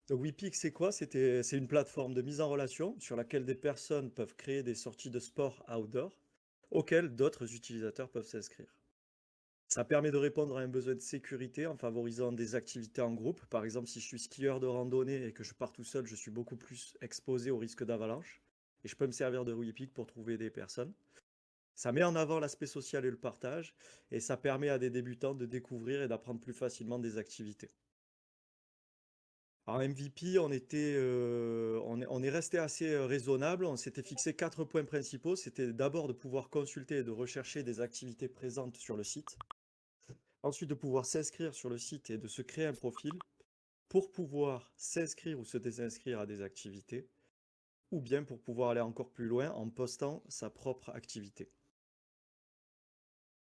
Donc Wepeak, c'est quoi? C'est une plateforme de mise en relation sur laquelle des personnes peuvent créer des sorties de sport outdoor auxquelles d'autres utilisateurs peuvent s'inscrire. Ça permet de répondre à un besoin de sécurité en favorisant des activités en groupe. Par exemple, si je suis skieur de randonnée et que je pars tout seul, je suis beaucoup plus exposé au risque d'avalanche. Et je peux me servir de Wepeak pour trouver des personnes. Ça met en avant l'aspect social et le partage, et ça permet à des débutants de découvrir et d'apprendre plus facilement des activités. En MVP, on est resté assez raisonnable. On s'était fixé 4 points principaux. C'était d'abord de pouvoir consulter et de rechercher des activités présentes sur le site. Ensuite, de pouvoir s'inscrire sur le site et de se créer un profil pour pouvoir s'inscrire ou se désinscrire à des activités, ou bien pour pouvoir aller encore plus loin en postant sa propre activité.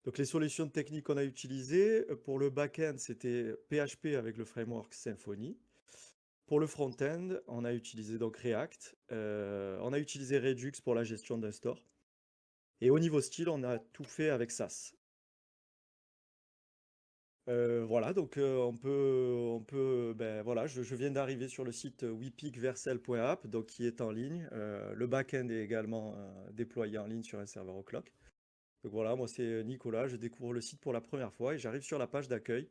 Donc les solutions techniques qu'on a utilisées, pour le back-end, c'était PHP avec le framework Symfony. Pour le front-end, on a utilisé donc React. On a utilisé Redux pour la gestion d'un store. Et au niveau style, on a tout fait avec Sass. Voilà, donc ben voilà, je viens d'arriver sur le site wepeakversel.app, donc qui est en ligne. Le back-end est également déployé en ligne sur un serveur O'Clock. Donc voilà, moi c'est Nicolas, je découvre le site pour la première fois et j'arrive sur la page d'accueil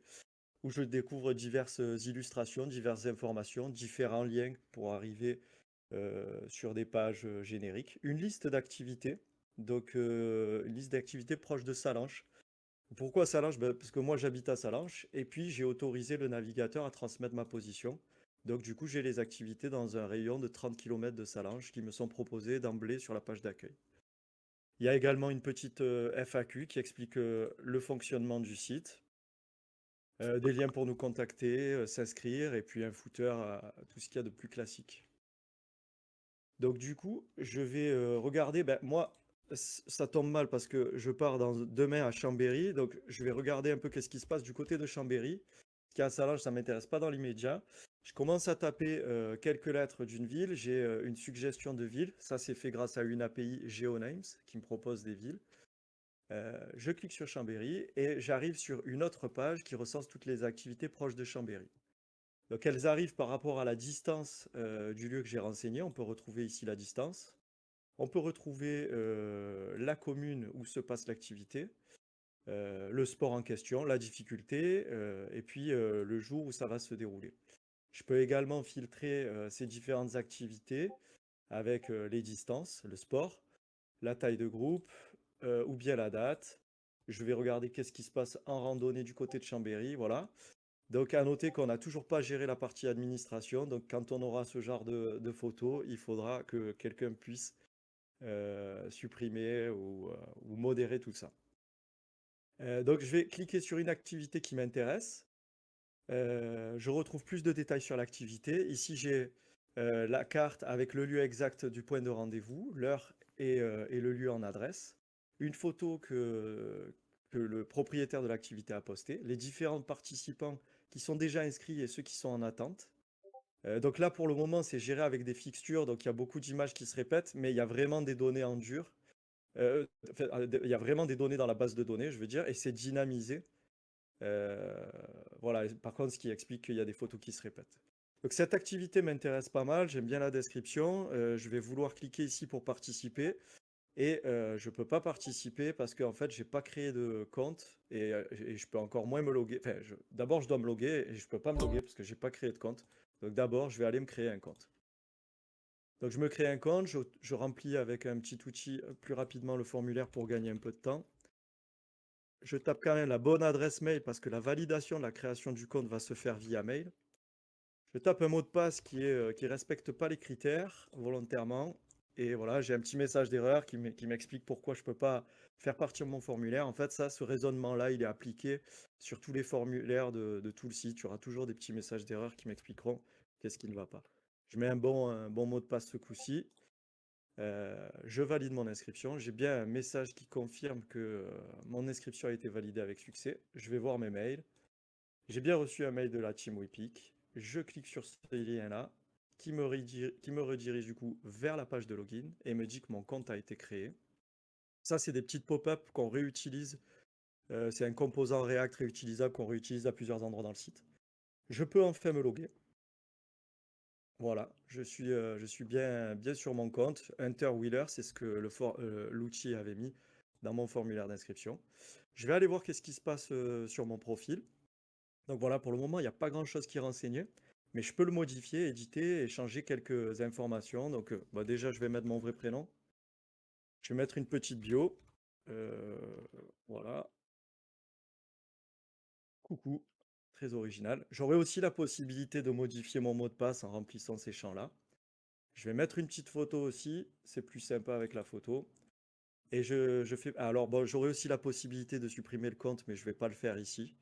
où je découvre diverses illustrations, diverses informations, différents liens pour arriver sur des pages génériques. Une liste d'activités, donc une liste d'activités proche de Salanches. Pourquoi Salanches? Ben, parce que moi j'habite à Salanches et puis j'ai autorisé le navigateur à transmettre ma position. Donc du coup j'ai les activités dans un rayon de 30 km de Salanches qui me sont proposées d'emblée sur la page d'accueil. Il y a également une petite FAQ qui explique le fonctionnement du site, des liens pour nous contacter, s'inscrire et puis un footer à tout ce qu'il y a de plus classique. Donc du coup, je vais regarder. Ben, moi, ça tombe mal parce que je pars demain à Chambéry. Donc je vais regarder un peu qu'est-ce qui se passe du côté de Chambéry. Ce qui est à Salange, ça ne m'intéresse pas dans l'immédiat. Je commence à taper quelques lettres d'une ville. J'ai une suggestion de ville. Ça, c'est fait grâce à une API GeoNames qui me propose des villes. Je clique sur Chambéry et j'arrive sur une autre page qui recense toutes les activités proches de Chambéry. Donc elles arrivent par rapport à la distance du lieu que j'ai renseigné. On peut retrouver ici la distance. On peut retrouver la commune où se passe l'activité, le sport en question, la difficulté, et puis le jour où ça va se dérouler. Je peux également filtrer ces différentes activités avec les distances, le sport, la taille de groupe, ou bien la date. Je vais regarder qu'est-ce qui se passe en randonnée du côté de Chambéry, voilà. Donc à noter qu'on n'a toujours pas géré la partie administration, donc quand on aura ce genre de photos, il faudra que quelqu'un puisse supprimer ou modérer tout ça. Donc je vais cliquer sur une activité qui m'intéresse. Je retrouve plus de détails sur l'activité. Ici j'ai la carte avec le lieu exact du point de rendez-vous, l'heure et le lieu en adresse. Une photo que le propriétaire de l'activité a postée, les différents participants qui sont déjà inscrits et ceux qui sont en attente. Donc là, pour le moment, c'est géré avec des fixtures, donc il y a beaucoup d'images qui se répètent, mais il y a vraiment des données en dur. Enfin, il y a vraiment des données dans la base de données, je veux dire, et c'est dynamisé. Euh, voilà, par contre, ce qui explique qu'il y a des photos qui se répètent. Donc cette activité m'intéresse pas mal, j'aime bien la description. Je vais vouloir cliquer ici pour participer. Et je peux pas participer parce qu'en fait, j'ai pas créé de compte et je peux encore moins me loguer. Enfin, d'abord, je dois me loguer et je peux pas me loguer parce que j'ai pas créé de compte. Donc d'abord, je vais aller me créer un compte. Donc je me crée un compte, je remplis avec un petit outil plus rapidement le formulaire pour gagner un peu de temps. Je tape quand même la bonne adresse mail parce que la validation de la création du compte va se faire via mail. Je tape un mot de passe qui respecte pas les critères volontairement. Et voilà, j'ai un petit message d'erreur qui m'explique pourquoi je peux pas faire partir mon formulaire. En fait, ça, ce raisonnement-là, il est appliqué sur tous les formulaires de tout le site. Il y aura toujours des petits messages d'erreur qui m'expliqueront qu'est-ce qui ne va pas. Je mets un bon mot de passe ce coup-ci. Je valide mon inscription. J'ai bien un message qui confirme que mon inscription a été validée avec succès. Je vais voir mes mails. J'ai bien reçu un mail de la team Wepeak. Je clique sur ce lien-là qui me redirige du coup vers la page de login et me dit que mon compte a été créé. Ça, c'est des petites pop-up qu'on réutilise. C'est un composant React réutilisable qu'on réutilise à plusieurs endroits dans le site. Je peux enfin me loguer. Voilà, je suis bien sur mon compte. Hunter Wheeler, c'est ce que l'outil avait mis dans mon formulaire d'inscription. Je vais aller voir qu'est-ce qui se passe sur mon profil. Donc voilà, pour le moment, il n'y a pas grand-chose qui est renseigné, mais je peux le modifier, éditer et changer quelques informations. Donc bah, déjà, je vais mettre mon vrai prénom. Je vais mettre une petite bio. Euh, voilà, coucou, très original. J'aurai aussi la possibilité de modifier mon mot de passe en remplissant ces champs-là. Je vais mettre une petite photo aussi, c'est plus sympa avec la photo. Et je fais. Alors, bon, j'aurai aussi la possibilité de supprimer le compte, mais je ne vais pas le faire ici.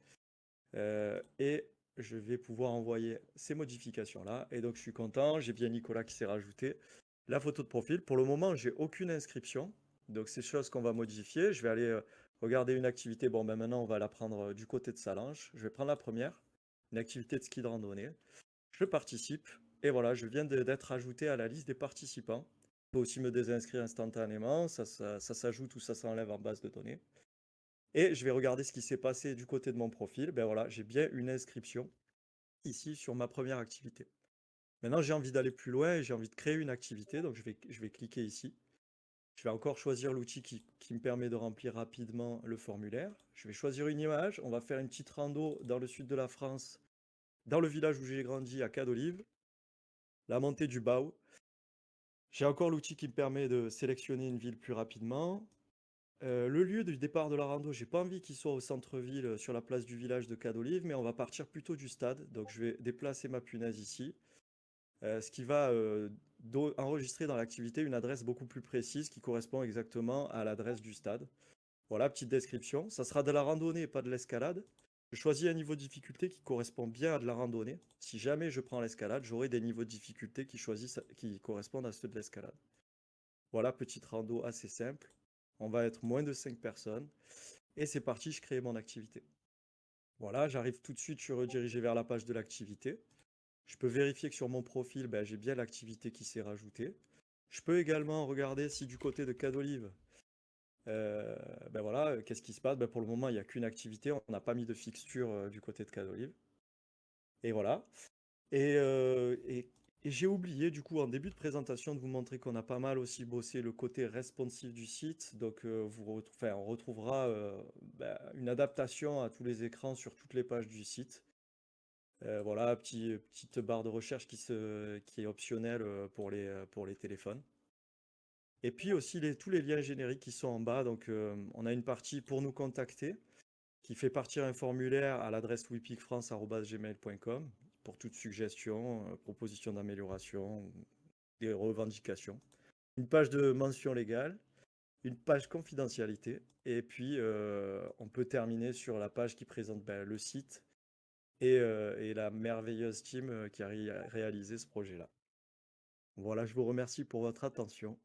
Et je vais pouvoir envoyer ces modifications-là. Et donc, je suis content. J'ai bien Nicolas qui s'est rajouté. La photo de profil. Pour le moment, j'ai aucune inscription. Donc, c'est chose qu'on va modifier. Je vais aller regarder une activité. Bon, ben maintenant, on va la prendre du côté de Salange. Je vais prendre la première, une activité de ski de randonnée. Je participe. Et voilà, je viens d'être ajouté à la liste des participants. Je peux aussi me désinscrire instantanément. Ça s'ajoute ou ça s'enlève en base de données. Et je vais regarder ce qui s'est passé du côté de mon profil. Ben voilà, j'ai bien une inscription ici sur ma première activité. Maintenant, j'ai envie d'aller plus loin et j'ai envie de créer une activité. Donc, je vais cliquer ici. Je vais encore choisir l'outil qui me permet de remplir rapidement le formulaire. Je vais choisir une image. On va faire une petite rando dans le sud de la France, dans le village où j'ai grandi, à Cadolive, la montée du Bao. J'ai encore l'outil qui me permet de sélectionner une ville plus rapidement. Le lieu du départ de la rando, j'ai pas envie qu'il soit au centre-ville, sur la place du village de Cadolive, mais on va partir plutôt du stade. Donc je vais déplacer ma punaise ici, ce qui va enregistrer dans l'activité une adresse beaucoup plus précise qui correspond exactement à l'adresse du stade. Voilà, petite description. Ça sera de la randonnée et pas de l'escalade. Je choisis un niveau de difficulté qui correspond bien à de la randonnée. Si jamais je prends l'escalade, j'aurai des niveaux de difficulté qui correspondent à ceux de l'escalade. Voilà, petite rando assez simple. On va être moins de 5 personnes. Et c'est parti, je crée mon activité. Voilà, j'arrive tout de suite, je suis redirigé vers la page de l'activité. Je peux vérifier que sur mon profil, ben, j'ai bien l'activité qui s'est rajoutée. Je peux également regarder si du côté de Cadolive, ben voilà, qu'est-ce qui se passe? Ben, pour le moment, il n'y a qu'une activité, on n'a pas mis de fixture du côté de Cadolive. Et voilà. Et, euh, et- et j'ai oublié, du coup, en début de présentation, de vous montrer qu'on a pas mal aussi bossé le côté responsive du site. Donc, enfin, on retrouvera ben, une adaptation à tous les écrans sur toutes les pages du site. Voilà, petite barre de recherche qui est optionnelle pour les téléphones. Et puis aussi tous les liens génériques qui sont en bas. Donc, on a une partie pour nous contacter qui fait partir un formulaire à l'adresse wipicfrance@gmail.com pour toute suggestion, proposition d'amélioration, des revendications. Une page de mention légale, une page confidentialité, et puis on peut terminer sur la page qui présente ben, le site et la merveilleuse team qui a réalisé ce projet-là. Voilà, je vous remercie pour votre attention.